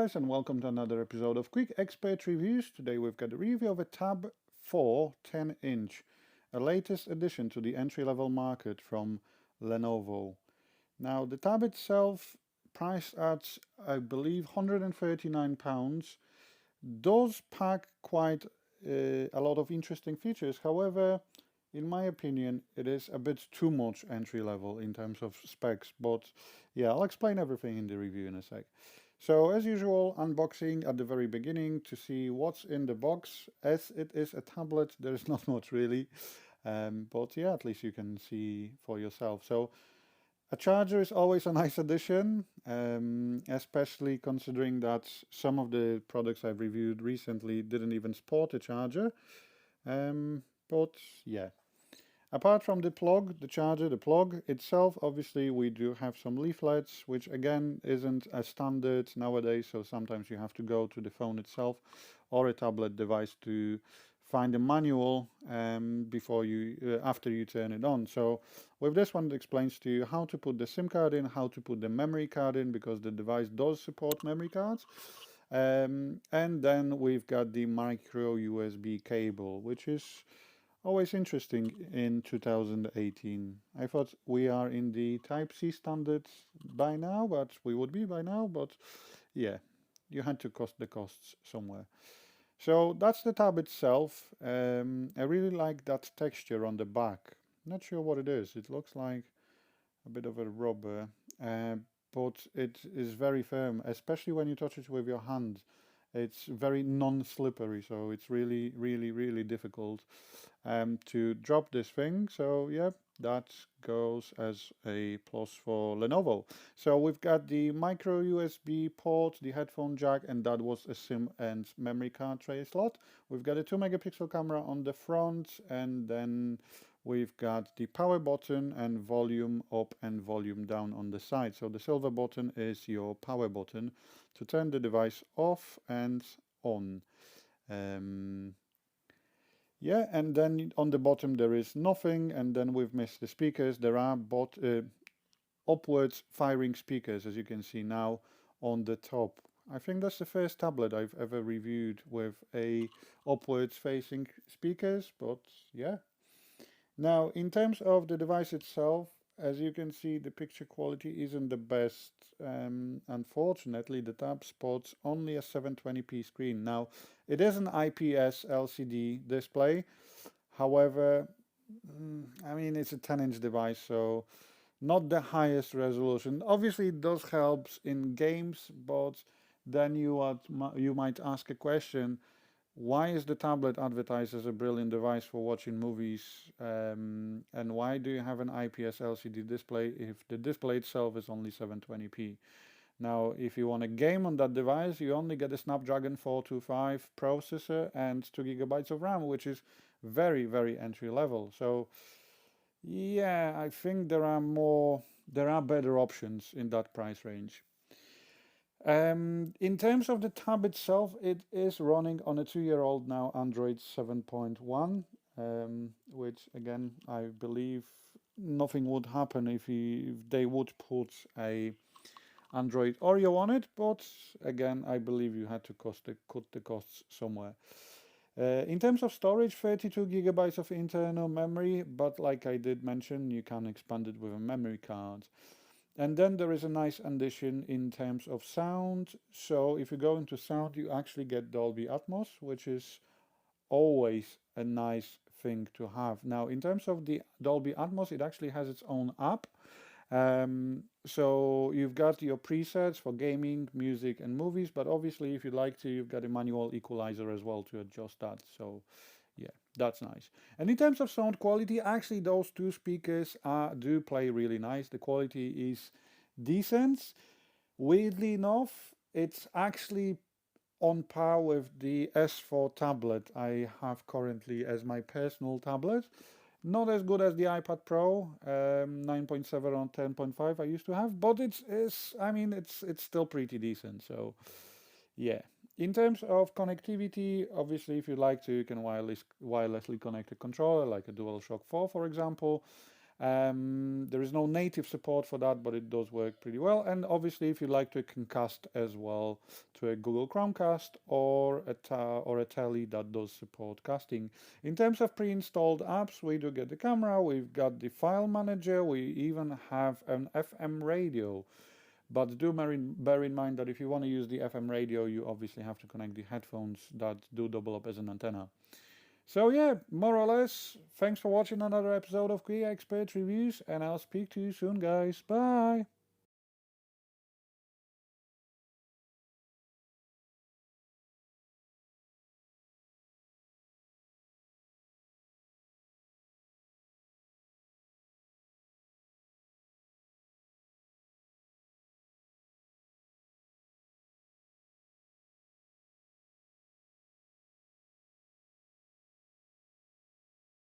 guys, and welcome to another episode of Quick Expert Reviews. Today we've got a review of a Tab 4 10-inch, a latest addition to the entry-level market from Lenovo. Now the tab itself, priced at I believe £139, does pack quite a lot of interesting features. However, in my opinion, it is a bit too much entry level in terms of specs, but yeah, I'll explain everything in the review in a sec. So as usual, unboxing at the very beginning to see what's in the box. As it is a tablet, there's not much really, but yeah, at least you can see for yourself. So a charger is always a nice addition, especially considering that some of the products I've reviewed recently didn't even support a charger. But yeah, apart from the plug, the charger, the plug itself, obviously we do have some leaflets, which again isn't a standard nowadays, so sometimes you have to go to the phone itself or a tablet device to find a manual before you after you turn it on. So with this one, it explains to you how to put the SIM card in, how to put the memory card in, because the device does support memory cards. And then we've got the micro USB cable, which is always interesting in 2018. I thought we are in the Type-C standard by now, but we would be by now, but yeah, you had to cost the costs somewhere. So that's the tab itself. I really like that texture on the back. Not sure what it is. It looks like a bit of a rubber, uh, but it is very firm, especially when you touch it with your hand. It's very non-slippery, so it's really, really, really difficult to drop this thing. So yeah, that goes as a plus for Lenovo. So we've got the micro USB port, the headphone jack, and that was a SIM and memory card tray slot. We've got a 2 megapixel camera on the front, and then we've got the power button and volume up and volume down on the side. So the silver button is your power button to turn the device off and on. Um, yeah, and then on the bottom there is nothing, and then we've missed the speakers. There are upwards firing speakers, as you can see now on the top. I think that's the first tablet I've ever reviewed with a upwards facing speakers, but yeah. Now, in terms of the device itself, as you can see, the picture quality isn't the best. Unfortunately, the tab spots only a 720p screen. Now, it is an IPS LCD display. However, I mean, it's a 10-inch device, so not the highest resolution. Obviously, it does help in games, but then you might ask a question: why is the tablet advertised as a brilliant device for watching movies? And why do you have an IPS LCD display if the display itself is only 720p? Now, if you want a game on that device, you only get a Snapdragon 425 processor and 2 gigabytes of RAM, which is very, very entry level. So, yeah, I think there are better options in that price range. In terms of the tab itself, it is running on a 2-year-old now Android 7.1, which again, I believe nothing would happen if they would put a Android Oreo on it, but again, I believe you had to cut the costs somewhere. In terms of storage, 32 gigabytes of internal memory, but like I did mention, you can expand it with a memory card. And then there is a nice addition in terms of sound. So if you go into sound, you actually get Dolby Atmos, which is always a nice thing to have. Now, in terms of the Dolby Atmos, it actually has its own app. So you've got your presets for gaming, music, and movies, but obviously, if you'd like to, you've got a manual equalizer as well to adjust that. So yeah, that's nice. And in terms of sound quality, actually those two speakers do play really nice. The quality is decent. Weirdly enough, it's actually on par with the S4 tablet I have currently as my personal tablet. Not as good as the iPad Pro 9.7 on 10.5 I used to have, but I mean it's still pretty decent. So yeah. In terms of connectivity, obviously, if you like to, you can wirelessly connect a controller like a DualShock 4, for example. There is no native support for that, but it does work pretty well. And obviously, if you like to, it can cast as well to a Google Chromecast or a telly that does support casting. In terms of pre-installed apps, we do get the camera, we've got the file manager, we even have an FM radio. But do bear in mind that if you want to use the FM radio, you obviously have to connect the headphones that do double up as an antenna. So yeah, more or less, thanks for watching another episode of Quick Expert Reviews, and I'll speak to you soon, guys. Bye!